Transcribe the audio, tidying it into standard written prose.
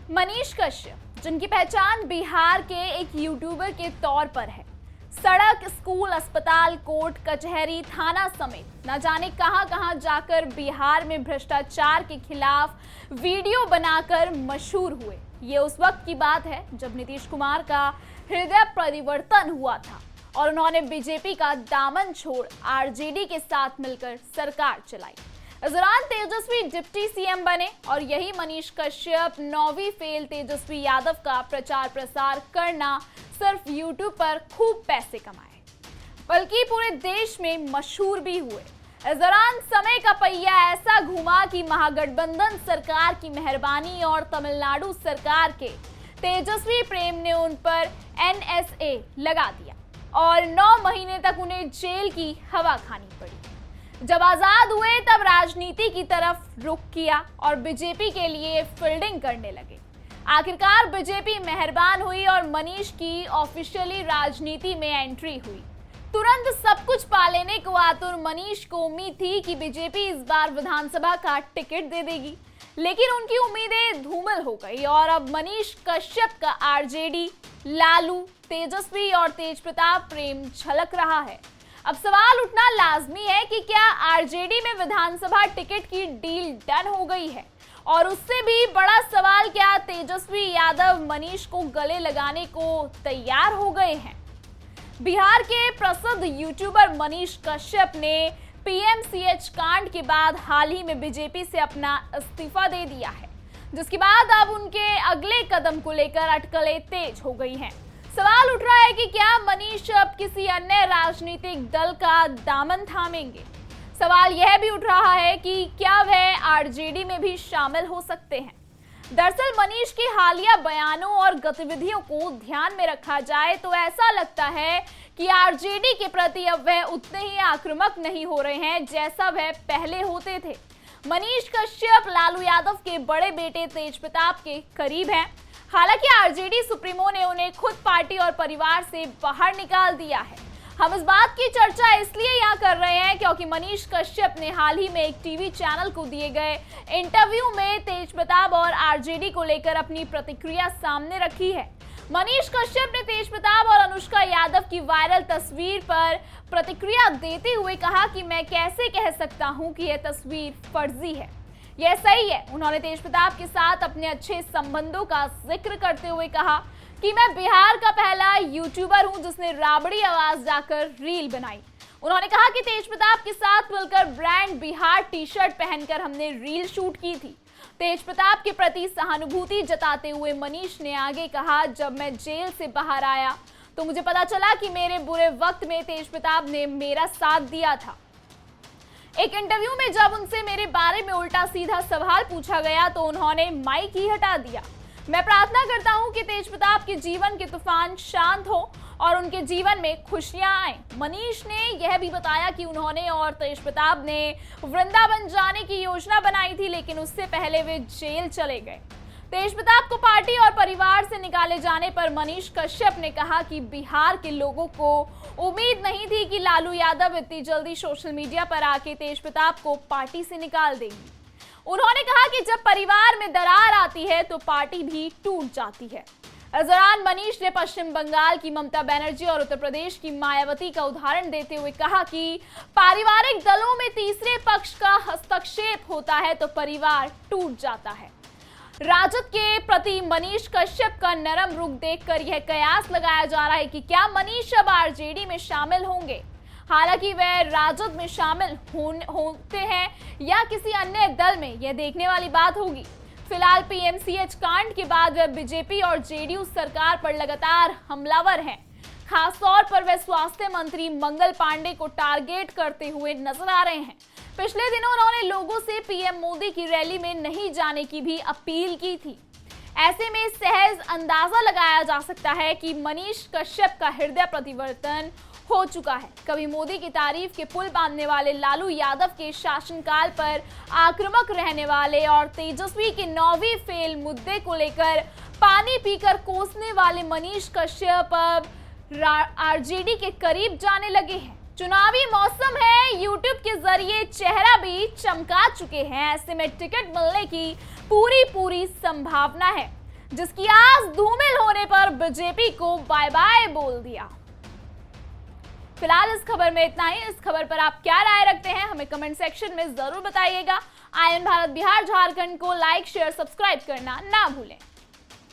मनीष कश्यप, जिनकी पहचान बिहार के एक यूट्यूबर के तौर पर है, सड़क, स्कूल, अस्पताल, कोर्ट कचहरी, थाना समेत न जाने कहां-कहां जाकर बिहार में भ्रष्टाचार के खिलाफ वीडियो बनाकर मशहूर हुए। ये उस वक्त की बात है जब नीतीश कुमार का हृदय परिवर्तन हुआ था और उन्होंने बीजेपी का दामन छोड़ आरजेडी के साथ मिलकर सरकार चलाई। इस दौरान तेजस्वी डिप्टी सीएम बने और यही मनीष कश्यप 9वीं फेल तेजस्वी यादव का प्रचार प्रसार करना सिर्फ यूट्यूब पर खूब पैसे कमाए, बल्कि पूरे देश में मशहूर भी हुए। इस दौरान समय का पहिया ऐसा घुमा कि महागठबंधन सरकार की मेहरबानी और तमिलनाडु सरकार के तेजस्वी प्रेम ने उन पर NSA लगा दिया और 9 महीने तक उन्हें जेल की हवा खानी पड़ी। जब आजाद हुए तब राजनीति की तरफ रुख किया और बीजेपी के लिए फील्डिंग करने लगे। आखिरकार बीजेपी मेहरबान हुई और मनीष की ऑफिशियली राजनीति में एंट्री हुई। तुरंत सब कुछ पा लेने को आतुर मनीष को उम्मीद थी कि बीजेपी इस बार विधानसभा का टिकट दे देगी, लेकिन उनकी उम्मीदें धूमिल हो गई और अब मनीष कश्यप का आरजेडी, लालू, तेजस्वी और तेजप्रताप प्रेम झलक रहा है। अब सवाल उठना लाजमी है कि क्या आरजेडी में विधानसभा टिकट की डील डन हो गई है, और उससे भी बड़ा सवाल, क्या तेजस्वी यादव मनीष को गले लगाने को तैयार हो गए हैं। बिहार के प्रसिद्ध यूट्यूबर मनीष कश्यप ने PMCH कांड के बाद हाल ही में बीजेपी से अपना इस्तीफा दे दिया है, जिसके बाद अब उनके अगले कदम को लेकर अटकलें तेज हो गई हैं। सवाल उठ रहा है कि क्या मनीष अब किसी अन्य राजनीतिक दल का दामन थामेंगे। सवाल यह भी उठ रहा है कि क्या वह आरजेडी में भी शामिल हो सकते हैं। दरअसल मनीष के हालिया बयानों और गतिविधियों को ध्यान में रखा जाए तो ऐसा लगता है कि आरजेडी के प्रति अब वह उतने ही आक्रामक नहीं हो रहे हैं जैसा वह पहले होते थे। मनीष कश्यप लालू यादव के बड़े बेटे तेजप्रताप के करीब हैं। हालांकि आरजेडी सुप्रीमो ने उन्हें खुद पार्टी और परिवार से बाहर निकाल दिया है। हम इस बात की चर्चा इसलिए यहाँ कर रहे हैं क्योंकि मनीष कश्यप ने हाल ही में एक टीवी चैनल को दिए गए इंटरव्यू में तेजप्रताप और आरजेडी को लेकर अपनी प्रतिक्रिया सामने रखी है। मनीष कश्यप ने तेजप्रताप और अनुष्का यादव की वायरल तस्वीर पर प्रतिक्रिया देते हुए कहा कि मैं कैसे कह सकता हूं कि यह तस्वीर फर्जी है, यह सही है। उन्होंने तेजप्रताप के साथ अपने अच्छे संबंधों का जिक्र करते हुए कहा कि मैं बिहार का पहला यूट्यूबर हूं जिसने राबड़ी आवाज जाकर रील बनाई। उन्होंने कहा कि तेजप्रताप के साथ मिलकर ब्रांड बिहार टी-शर्ट पहनकर हमने रील शूट की थी। तेजप्रताप के प्रति सहानुभूति जताते हुए मनीष ने आगे कहा, जब मैं जेल से बाहर आया तो मुझे पता चला कि मेरे बुरे वक्त में तेजप्रताप ने मेरा साथ दिया था। एक इंटरव्यू में जब उनसे मेरे बारे में उल्टा सीधा सवाल पूछा गया तो उन्होंने माइक ही हटा दिया। मैं प्रार्थना करता हूं कि तेजप्रताप के जीवन के तूफान शांत हो और उनके जीवन में खुशियां आए। मनीष ने यह भी बताया कि उन्होंने और तेजप्रताप ने वृंदावन जाने की योजना बनाई थी, लेकिन उससे पहले वे जेल चले गए। तेजप्रताप को पार्टी और परिवार से निकाले जाने पर मनीष कश्यप ने कहा कि बिहार के लोगों को उम्मीद नहीं थी कि लालू यादव इतनी जल्दी सोशल मीडिया पर आके तेजप्रताप को पार्टी से निकाल देंगी। उन्होंने कहा कि जब परिवार में दरार आती है तो पार्टी भी टूट जाती है। इस दौरान मनीष ने पश्चिम बंगाल की ममता बनर्जी और उत्तर प्रदेश की मायावती का उदाहरण देते हुए कहा कि पारिवारिक दलों में तीसरे पक्ष का हस्तक्षेप होता है तो परिवार टूट जाता है। राजद के प्रति मनीष कश्यप का नरम रुख देखकर यह कयास लगाया जा रहा है कि क्या मनीष अब आरजेडी में शामिल होंगे। हालांकि वह राजद में शामिल होते हैं या किसी अन्य दल में, यह देखने वाली बात होगी। फिलहाल PMCH कांड के बाद वह बीजेपी और जेडीयू सरकार पर लगातार हमलावर हैं। खास तौर पर वह स्वास्थ्य मंत्री मंगल पांडे को टारगेट करते हुए नजर आ रहे हैं। पिछले दिनों उन्होंने लोगों से PM मोदी की रैली में नहीं जाने की भी अपील की थी। ऐसे में सहज अंदाजा लगाया जा सकता है कि मनीष कश्यप का हृदय परिवर्तन हो चुका है। कभी मोदी की तारीफ के पुल बांधने वाले लालू यादव के शासनकाल पर आक्रामक रहने वाले और तेजस्वी के 9वीं फेल मुद्दे को लेकर पानी पीकर कोसने वाले मनीष कश्यप अब आरजेडी के करीब जाने लगे हैं। चुनावी मौसम है, यूट्यूब के जरिए चेहरा भी चमका चुके हैं। ऐसे में टिकट मिलने की पूरी संभावना है। जिसकी आस धूमिल होने पर बीजेपी को बाय बाय बोल दिया। फिलहाल इस खबर में इतना ही। इस खबर पर आप क्या राय रखते हैं हमें कमेंट सेक्शन में जरूर बताइएगा। आयन भारत बिहार झारखंड को लाइक शेयर सब्सक्राइब करना ना भूलें।